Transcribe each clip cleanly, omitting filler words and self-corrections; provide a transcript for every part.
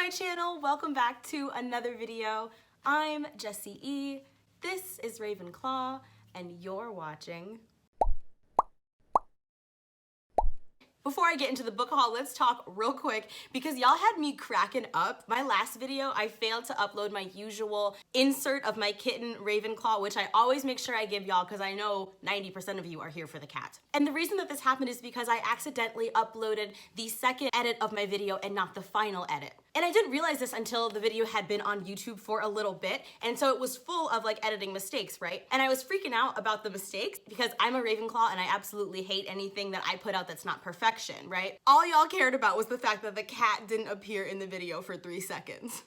my channel, welcome back to another video. I'm Jessie E, this is Ravenclaw, and you're watching. Before I get into the book haul, let's talk real quick because y'all had me cracking up. My last video, I failed to upload my usual insert of my kitten Ravenclaw, which I always make sure I give y'all because I know 90% of you are here for the cat. And the reason that this happened is because I accidentally uploaded the second edit of my video and not the final edit. And I didn't realize this until the video had been on YouTube for a little bit, and so it was full of like editing mistakes, right? And I was freaking out about the mistakes because I'm a Ravenclaw and I absolutely hate anything that I put out that's not perfection, right? All y'all cared about was the fact that the cat didn't appear in the video for 3 seconds.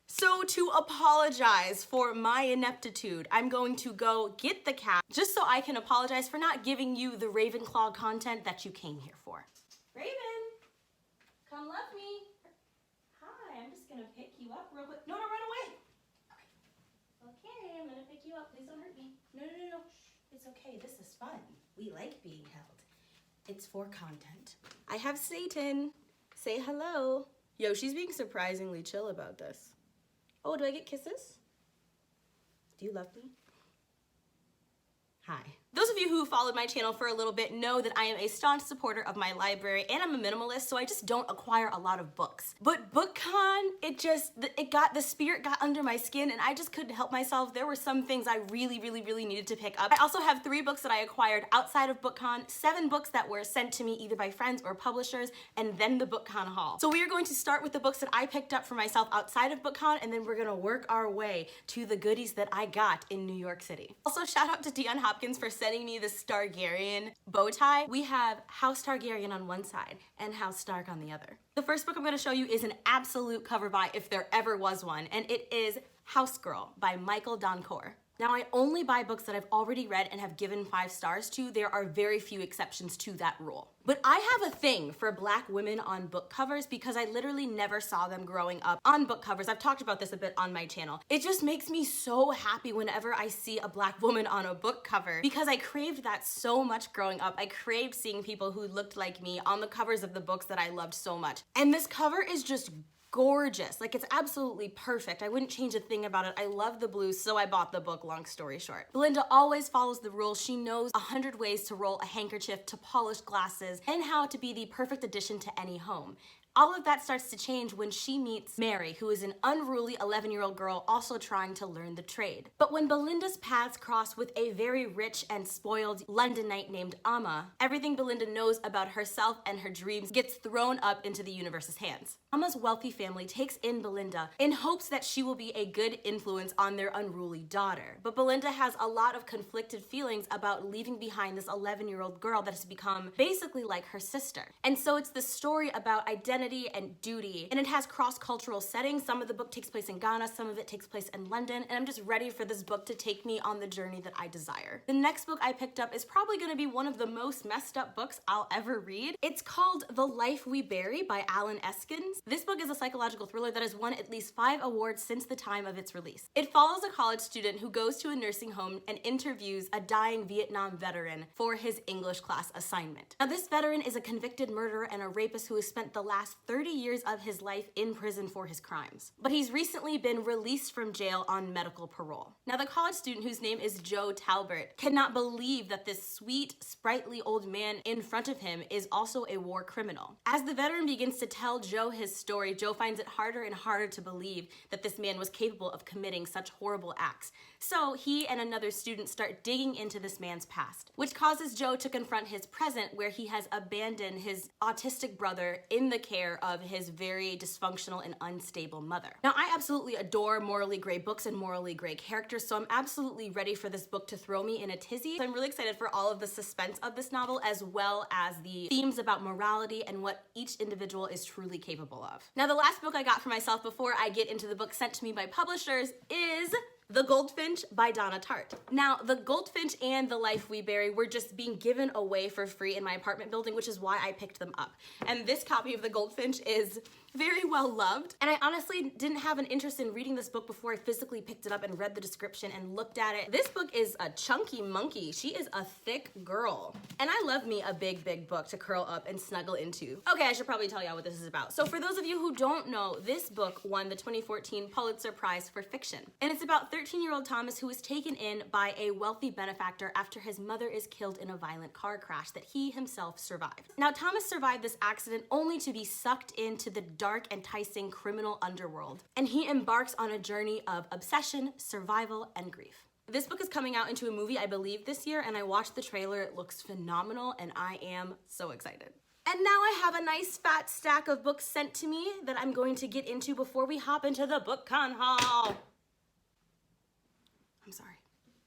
So to apologize for my ineptitude, I'm going to go get the cat just so I can apologize for not giving you the Ravenclaw content that you came here for. Raven, come love me. I'm just gonna pick you up real quick. No, run away. Okay, I'm gonna pick you up. Please don't hurt me. No. Shh, it's okay. This is fun. We like being held. It's for content. I have Satan. Say hello. Yo, she's being surprisingly chill about this. Oh, do I get kisses? Do you love me? Hi. Those of you who followed my channel for a little bit know that I am a staunch supporter of my library and I'm a minimalist, so I just don't acquire a lot of books. But BOOKCON, the spirit got under my skin and I just couldn't help myself. There were some things I really needed to pick up. I also have 3 books that I acquired outside of BOOKCON, 7 books that were sent to me either by friends or publishers, and then the BOOKCON haul. So we are going to start with the books that I picked up for myself outside of BOOKCON, and then we're gonna work our way to the goodies that I got in New York City. Also, shout out to Dion Hopkins for sending me this Targaryen bow tie. We have House Targaryen on one side and House Stark on the other. The first book I'm going to show you is an absolute cover buy if there ever was one, and it is House Girl by Michael Doncourt. Now, I only buy books that I've already read and have given 5 stars to. There are very few exceptions to that rule. But I have a thing for Black women on book covers because I literally never saw them growing up on book covers. I've talked about this a bit on my channel. It just makes me so happy whenever I see a Black woman on a book cover because I craved that so much growing up. I craved seeing people who looked like me on the covers of the books that I loved so much. And this cover is just gorgeous. Like, it's absolutely perfect. I wouldn't change a thing about it. I love the blues, so I bought the book, long story short. Belinda always follows the rules. She knows 100 ways to roll a handkerchief, to polish glasses, and how to be the perfect addition to any home. All of that starts to change when she meets Mary, who is an unruly 11-year-old girl also trying to learn the trade. But when Belinda's paths cross with a very rich and spoiled Londonite named Amma, everything Belinda knows about herself and her dreams gets thrown up into the universe's hands. Amma's wealthy family takes in Belinda in hopes that she will be a good influence on their unruly daughter. But Belinda has a lot of conflicted feelings about leaving behind this 11-year-old girl that has become basically like her sister. And so it's the story about identity and duty, and it has cross-cultural settings. Some of the book takes place in Ghana, some of it takes place in London, and I'm just ready for this book to take me on the journey that I desire. The next book I picked up is probably gonna be one of the most messed up books I'll ever read. It's called The Life We Bury by Alan Eskins. This book is a psychological thriller that has won at least 5 awards since the time of its release. It follows a college student who goes to a nursing home and interviews a dying Vietnam veteran for his English class assignment. Now, this veteran is a convicted murderer and a rapist who has spent the last 30 years of his life in prison for his crimes. But he's recently been released from jail on medical parole. Now, the college student, whose name is Joe Talbert, cannot believe that this sweet, sprightly old man in front of him is also a war criminal. As the veteran begins to tell Joe his story, Joe finds it harder and harder to believe that this man was capable of committing such horrible acts. So he and another student start digging into this man's past, which causes Joe to confront his present, where he has abandoned his autistic brother in the care of his very dysfunctional and unstable mother. Now, I absolutely adore morally gray books and morally gray characters, so I'm absolutely ready for this book to throw me in a tizzy. So I'm really excited for all of the suspense of this novel, as well as the themes about morality and what each individual is truly capable of. Now, the last book I got for myself before I get into the book sent to me by publishers is The Goldfinch by Donna Tartt. Now, The Goldfinch and The Life We Bury were just being given away for free in my apartment building, which is why I picked them up. And this copy of The Goldfinch is very well loved. And I honestly didn't have an interest in reading this book before I physically picked it up and read the description and looked at it. This book is a chunky monkey. She is a thick girl. And I love me a big, big book to curl up and snuggle into. Okay, I should probably tell y'all what this is about. So for those of you who don't know, this book won the 2014 Pulitzer Prize for Fiction. And it's about 13-year-old Thomas, who is taken in by a wealthy benefactor after his mother is killed in a violent car crash that he himself survived. Now, Thomas survived this accident only to be sucked into the dark, enticing criminal underworld. And he embarks on a journey of obsession, survival, and grief. This book is coming out into a movie, I believe, this year, and I watched the trailer. It looks phenomenal, and I am so excited. And now I have a nice fat stack of books sent to me that I'm going to get into before we hop into the BOOKCON Haul. I'm sorry.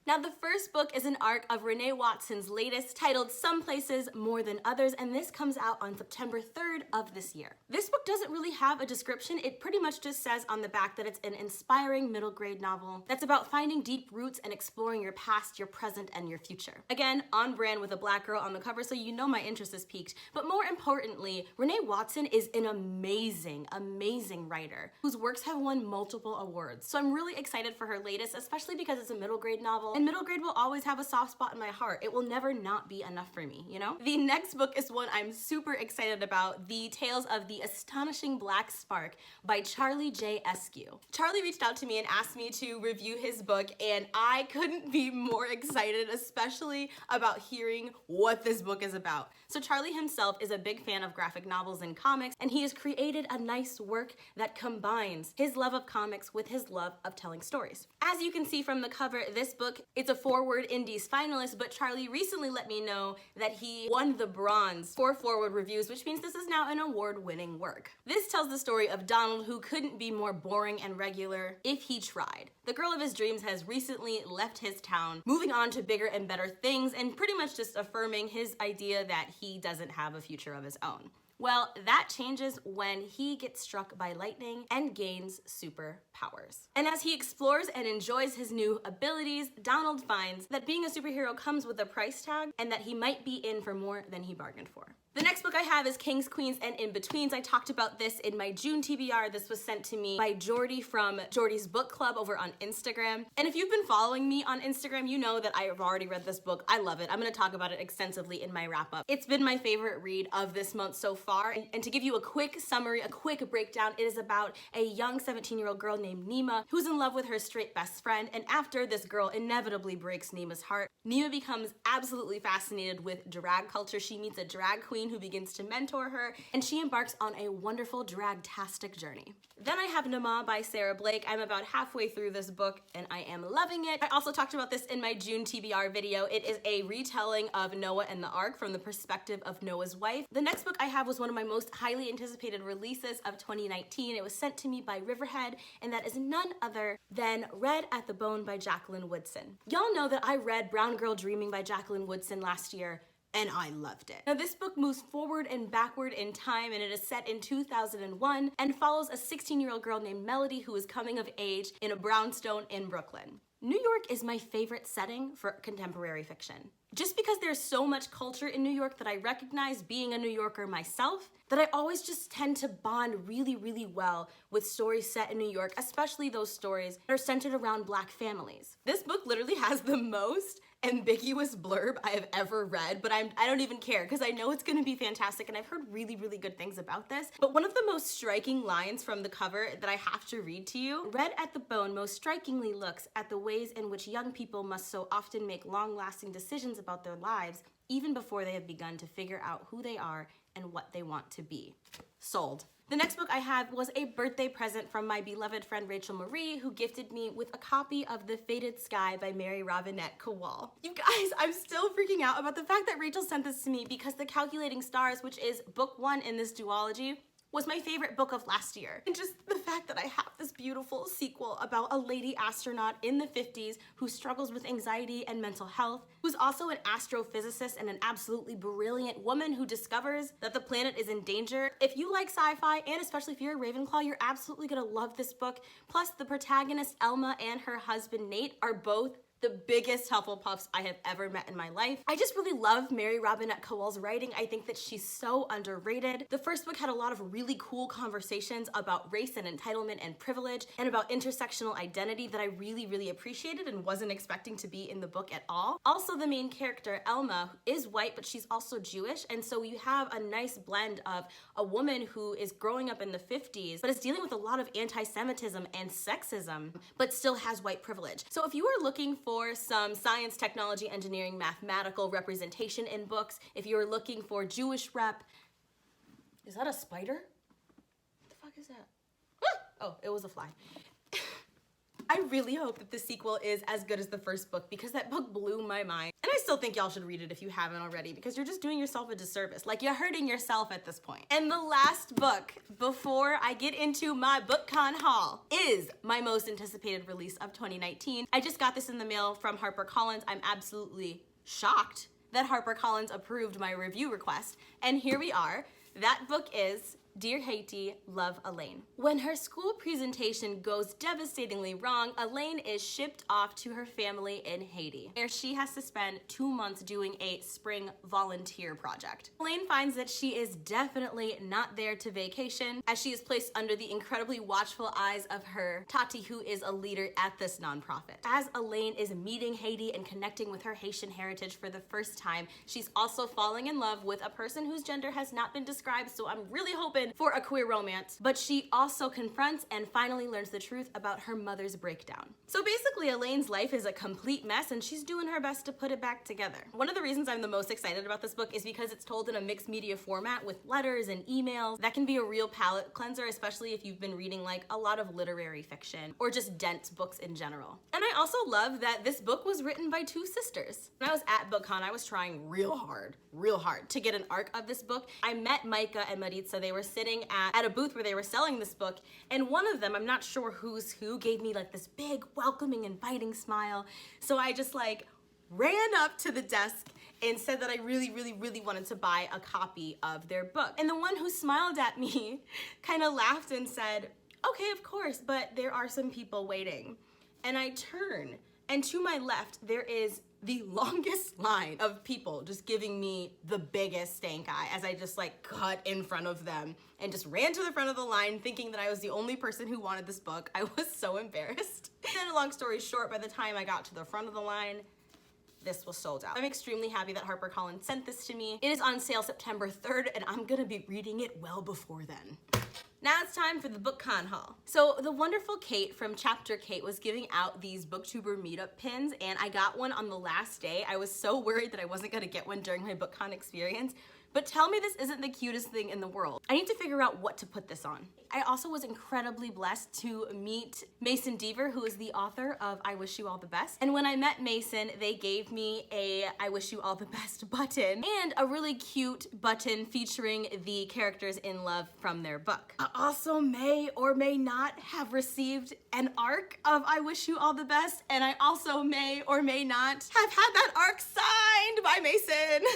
Now, the first book is an arc of Renee Watson's latest, titled Some Places More Than Others, and this comes out on September 3rd of this year. This book doesn't really have a description. It pretty much just says on the back that it's an inspiring middle grade novel that's about finding deep roots and exploring your past, your present, and your future. Again, on brand with a black girl on the cover, so you know my interest is piqued. But more importantly, Renee Watson is an amazing, amazing writer whose works have won multiple awards. So I'm really excited for her latest, especially because it's a middle grade novel. And middle grade will always have a soft spot in my heart. It will never not be enough for me, you know? The next book is one I'm super excited about, The Tales of the Astonishing Black Spark by Charlie J. Eskew. Charlie reached out to me and asked me to review his book, and I couldn't be more excited, especially about hearing what this book is about. So Charlie himself is a big fan of graphic novels and comics, and he has created a nice work that combines his love of comics with his love of telling stories. As you can see from the cover, this book, it's a Forward Indies finalist, but Charlie recently let me know that he won the bronze for Forward Reviews, which means this is now an award-winning work. This tells the story of Donald, who couldn't be more boring and regular if he tried. The girl of his dreams has recently left his town, moving on to bigger and better things, and pretty much just affirming his idea that he doesn't have a future of his own. Well, that changes when he gets struck by lightning and gains superpowers. And as he explores and enjoys his new abilities, Donald finds that being a superhero comes with a price tag and that he might be in for more than he bargained for. The next book I have is Kings, Queens, and Inbetweens. I talked about this in my June TBR. This was sent to me by Jordy from Jordy's Book Club over on Instagram. And if you've been following me on Instagram, you know that I have already read this book. I love it. I'm gonna talk about it extensively in my wrap up. It's been my favorite read of this month so far. And to give you a quick summary, a quick breakdown, it is about a young 17-year-old girl named Namah who's in love with her straight best friend. And after this girl inevitably breaks Namah's heart, Namah becomes absolutely fascinated with drag culture. She meets a drag queen who begins to mentor her, and she embarks on a wonderful drag-tastic journey. Then I have Namah by Sarah Blake. I'm about halfway through this book, and I am loving it. I also talked about this in my June TBR video. It is a retelling of Noah and the Ark from the perspective of Noah's wife. The next book I have was one of my most highly anticipated releases of 2019. It was sent to me by Riverhead, and that is none other than Red at the Bone by Jacqueline Woodson. Y'all know that I read Brown Girl Dreaming by Jacqueline Woodson last year, and I loved it. Now, this book moves forward and backward in time, and it is set in 2001 and follows a 16-year-old girl named Melody who is coming of age in a brownstone in Brooklyn. New York is my favorite setting for contemporary fiction. Just because there's so much culture in New York that I recognize being a New Yorker myself, that I always just tend to bond really, really well with stories set in New York, especially those stories that are centered around Black families. This book literally has the most ambiguous blurb I have ever read, but I don't even care because I know it's going to be fantastic, and I've heard really, really good things about this. But one of the most striking lines from the cover that I have to read to you, Red at the Bone most strikingly looks at the ways in which young people must so often make long-lasting decisions about their lives even before they have begun to figure out who they are and what they want to be. Sold. The next book I have was a birthday present from my beloved friend Rachel Marie, who gifted me with a copy of The Faded Sky by Mary Robinette Kowal. You guys, I'm still freaking out about the fact that Rachel sent this to me because The Calculating Stars, which is book 1 in this duology, was my favorite book of last year. And just the fact that I have this beautiful sequel about a lady astronaut in the 50s who struggles with anxiety and mental health, who's also an astrophysicist and an absolutely brilliant woman who discovers that the planet is in danger. If you like sci-fi, and especially if you're a Ravenclaw, you're absolutely gonna love this book. Plus, the protagonist Elma and her husband Nate are both the biggest Hufflepuffs I have ever met in my life. I just really love Mary Robinette Kowal's writing. I think that she's so underrated. The first book had a lot of really cool conversations about race and entitlement and privilege and about intersectional identity that I really, really appreciated and wasn't expecting to be in the book at all. Also, the main character, Elma, is white, but she's also Jewish, and so you have a nice blend of a woman who is growing up in the 50s, but is dealing with a lot of anti-Semitism and sexism, but still has white privilege. So if you are looking for some science, technology, engineering, mathematical representation in books, if you're looking for Jewish rep, is that a spider? What the fuck is that? Oh, it was a fly. I really hope that the sequel is as good as the first book because that book blew my mind. And I still think y'all should read it if you haven't already because you're just doing yourself a disservice. Like, you're hurting yourself at this point. And the last book before I get into my BOOKCON haul is my most anticipated release of 2019. I just got this in the mail from HarperCollins. I'm absolutely shocked that HarperCollins approved my review request. And here we are. That book is Dear Haiti, Love Elaine. When her school presentation goes devastatingly wrong, Elaine is shipped off to her family in Haiti, where she has to spend 2 months doing a spring volunteer project. Elaine finds that she is definitely not there to vacation, as she is placed under the incredibly watchful eyes of her Tati, who is a leader at this nonprofit. As Elaine is meeting Haiti and connecting with her Haitian heritage for the first time, she's also falling in love with a person whose gender has not been described, so I'm really hoping for a queer romance, but she also confronts and finally learns the truth about her mother's breakdown. So basically, Elaine's life is a complete mess and she's doing her best to put it back together. One of the reasons I'm the most excited about this book is because it's told in a mixed media format with letters and emails. That can be a real palate cleanser, especially if you've been reading like a lot of literary fiction or just dense books in general. And I also love that this book was written by 2 sisters. When I was at BookCon, I was trying real hard to get an arc of this book. I met Micah and Maritza. They were sitting at a booth where they were selling this book, and one of them, I'm not sure who's who, gave me like this big, welcoming, inviting smile. So I just like ran up to the desk and said that I really, really, really wanted to buy a copy of their book. And the one who smiled at me kind of laughed and said, okay, of course, but there are some people waiting. And I turn, and to my left, there is the longest line of people just giving me the biggest stank eye as I just like cut in front of them and just ran to the front of the line thinking that I was the only person who wanted this book. I was so embarrassed. And long story short, by the time I got to the front of the line, this was sold out. I'm extremely happy that HarperCollins sent this to me. It is on sale September 3rd, and I'm gonna be reading it well before then. Now it's time for the BookCon haul. So the wonderful Kate from Chapter Kate was giving out these Booktuber Meetup pins, and I got one on the last day. I was so worried that I wasn't gonna get one during my BookCon experience, but tell me this isn't the cutest thing in the world. I need to figure out what to put this on. I also was incredibly blessed to meet Mason Deaver, who is the author of I Wish You All the Best. And when I met Mason, they gave me a I Wish You All the Best button and a really cute button featuring the characters in love from their book. I also may or may not have received an arc of I Wish You All the Best, and I also may or may not have had that arc signed by Mason.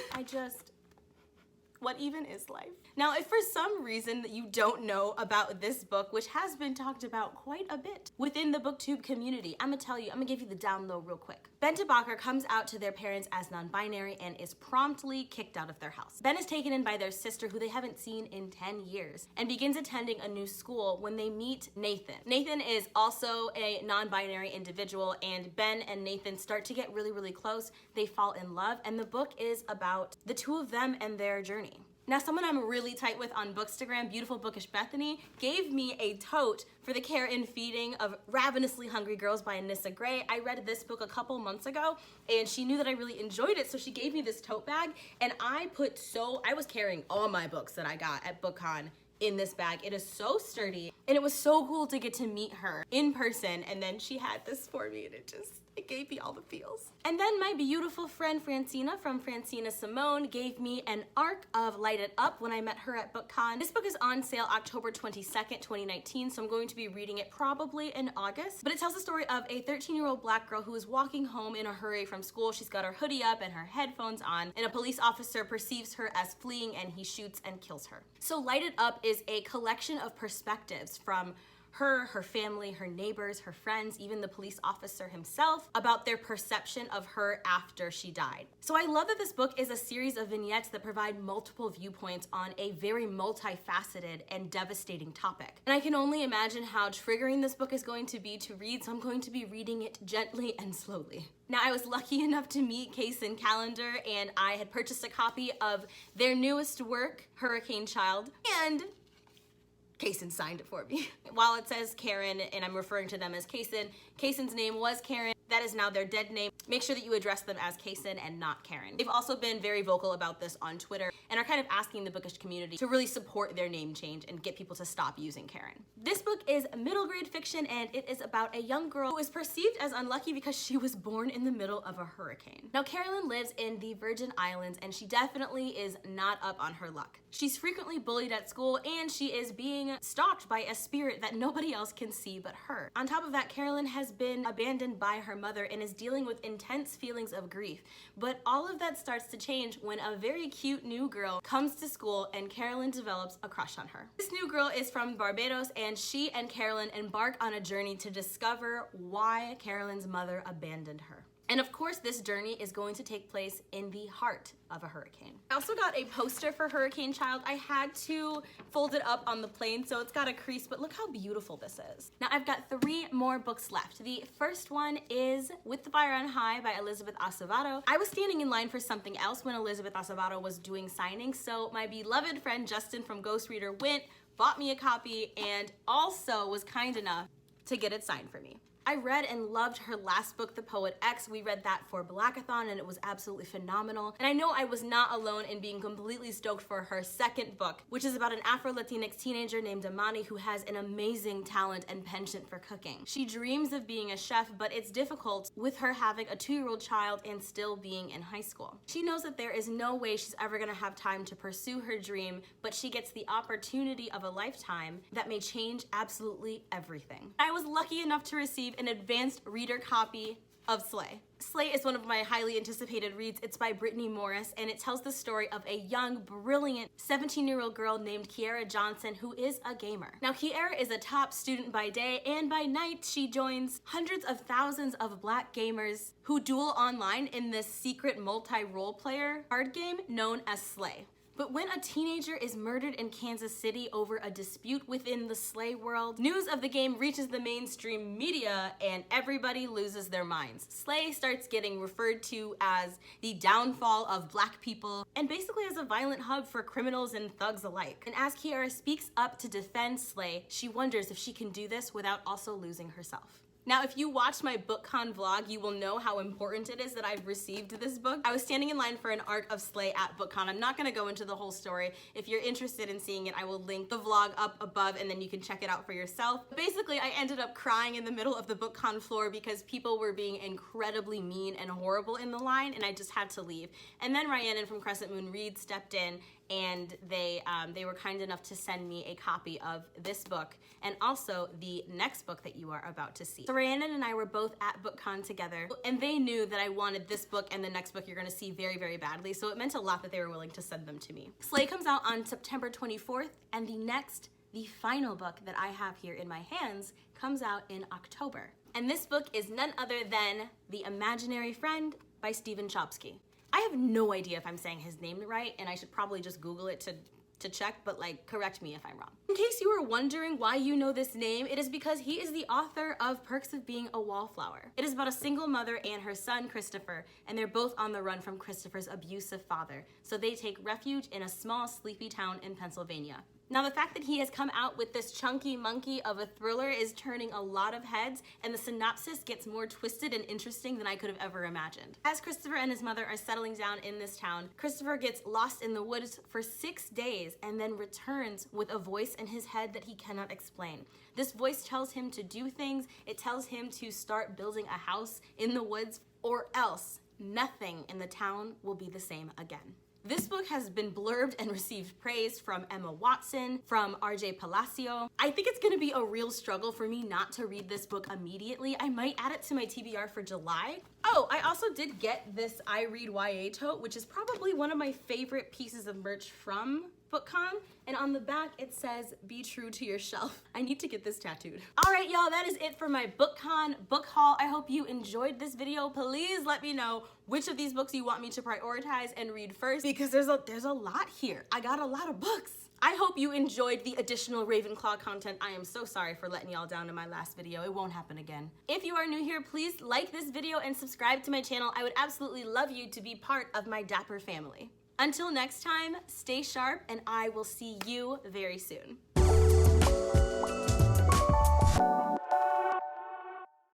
What even is life? Now, if for some reason that you don't know about this book, which has been talked about quite a bit within the booktube community, I'm gonna give you the down low real quick. Ben Tabakar comes out to their parents as non-binary and is promptly kicked out of their house. Ben is taken in by their sister, who they haven't seen in 10 years, and begins attending a new school when they meet Nathan. Nathan is also a non-binary individual, and Ben and Nathan start to get really, really close. They fall in love, and the book is about the 2 of them and their journey. Now, someone I'm really tight with on Bookstagram, Beautiful Bookish Bethany, gave me a tote for the care and feeding of Ravenously Hungry Girls by Anissa Gray. I read this book a couple months ago, and she knew that I really enjoyed it, so she gave me this tote bag, and I was carrying all my books that I got at BookCon in this bag. It is so sturdy, and it was so cool to get to meet her in person, and then she had this for me, and it gave me all the feels. And then my beautiful friend Francina from Francina Simone gave me an arc of Light It Up when I met her at BookCon. This book is on sale October 22nd, 2019, so I'm going to be reading it probably in August. But it tells the story of a 13-year-old black girl who is walking home in a hurry from school. She's got her hoodie up and her headphones on, and a police officer perceives her as fleeing, and he shoots and kills her. So Light It Up is a collection of perspectives from her family, her neighbors, her friends, even the police officer himself, about their perception of her after she died. So I love that this book is a series of vignettes that provide multiple viewpoints on a very multifaceted and devastating topic. And I can only imagine how triggering this book is going to be to read, so I'm going to be reading it gently and slowly. Now, I was lucky enough to meet Kaysen Callender, and I had purchased a copy of their newest work, Hurricane Child, and Kaysen signed it for me. While it says Karen, and I'm referring to them as Kaysen, Kaysen's name was Karen. That is now their dead name. Make sure that you address them as Kaysen and not Karen. They've also been very vocal about this on Twitter and are kind of asking the bookish community to really support their name change and get people to stop using Karen. This book is middle grade fiction, and it is about a young girl who is perceived as unlucky because she was born in the middle of a hurricane. Now, Carolyn lives in the Virgin Islands, and she definitely is not up on her luck. She's frequently bullied at school, and she is being stalked by a spirit that nobody else can see but her. On top of that, Carolyn has been abandoned by her mother and is dealing with intense feelings of grief. But all of that starts to change when a very cute new girl comes to school and Carolyn develops a crush on her. This new girl is from Barbados, and she and Carolyn embark on a journey to discover why Carolyn's mother abandoned her. And of course, this journey is going to take place in the heart of a hurricane. I also got a poster for Hurricane Child. I had to fold it up on the plane, so it's got a crease, but look how beautiful this is. Now, I've got 3 more books left. The first one is With the Fire on High by Elizabeth Acevedo. I was standing in line for something else when Elizabeth Acevedo was doing signings, so my beloved friend Justin from Ghost Reader went, bought me a copy, and also was kind enough to get it signed for me. I read and loved her last book, The Poet X. We read that for Blackathon, and it was absolutely phenomenal. And I know I was not alone in being completely stoked for her second book, which is about an Afro-Latinx teenager named Amani who has an amazing talent and penchant for cooking. She dreams of being a chef, but it's difficult with her having a 2-year-old child and still being in high school. She knows that there is no way she's ever gonna have time to pursue her dream, but she gets the opportunity of a lifetime that may change absolutely everything. I was lucky enough to receive an advanced reader copy of Slay. Slay is one of my highly anticipated reads. It's by Brittany Morris, and it tells the story of a young, brilliant 17-year-old girl named Kiera Johnson who is a gamer. Now, Kiera is a top student by day, and by night she joins hundreds of thousands of Black gamers who duel online in this secret multi-role player card game known as Slay. But when a teenager is murdered in Kansas City over a dispute within the Slay world, news of the game reaches the mainstream media and everybody loses their minds. Slay starts getting referred to as the downfall of Black people and basically as a violent hub for criminals and thugs alike. And as Kiera speaks up to defend Slay, she wonders if she can do this without also losing herself. Now, if you watched my BookCon vlog, you will know how important it is that I've received this book. I was standing in line for an arc of Slay at BookCon. I'm not gonna go into the whole story. If you're interested in seeing it, I will link the vlog up above and then you can check it out for yourself. Basically, I ended up crying in the middle of the BookCon floor because people were being incredibly mean and horrible in the line, and I just had to leave. And then Rhiannon from Crescent Moon Reads stepped in, and they were kind enough to send me a copy of this book and also the next book that you are about to see. So Rhiannon and I were both at BookCon together, and they knew that I wanted this book and the next book you're gonna see very, very badly, so it meant a lot that they were willing to send them to me. Slay comes out on September 24th, and the final book that I have here in my hands comes out in October. And this book is none other than The Imaginary Friend by Stephen Chbosky. I have no idea if I'm saying his name right, and I should probably just Google it to check, but like, correct me if I'm wrong. In case you were wondering why you know this name, it is because he is the author of Perks of Being a Wallflower. It is about a single mother and her son, Christopher, and they're both on the run from Christopher's abusive father. So they take refuge in a small, sleepy town in Pennsylvania. Now, the fact that he has come out with this chunky monkey of a thriller is turning a lot of heads, and the synopsis gets more twisted and interesting than I could have ever imagined. As Christopher and his mother are settling down in this town, Christopher gets lost in the woods for 6 days and then returns with a voice in his head that he cannot explain. This voice tells him to do things. It tells him to start building a house in the woods, or else nothing in the town will be the same again. This book has been blurbed and received praise from Emma Watson, from RJ Palacio. I think it's gonna be a real struggle for me not to read this book immediately. I might add it to my TBR for July. Oh, I also did get this I Read YA tote, which is probably one of my favorite pieces of merch from BOOKCON, and on the back it says, be true to yourself. I need to get this tattooed. All right, y'all, that is it for my BOOKCON book haul. I hope you enjoyed this video. Please let me know which of these books you want me to prioritize and read first, because there's a lot here. I got a lot of books. I hope you enjoyed the additional Ravenclaw content. I am so sorry for letting y'all down in my last video. It won't happen again. If you are new here, please like this video and subscribe to my channel. I would absolutely love you to be part of my dapper family. Until next time, stay sharp, and I will see you very soon.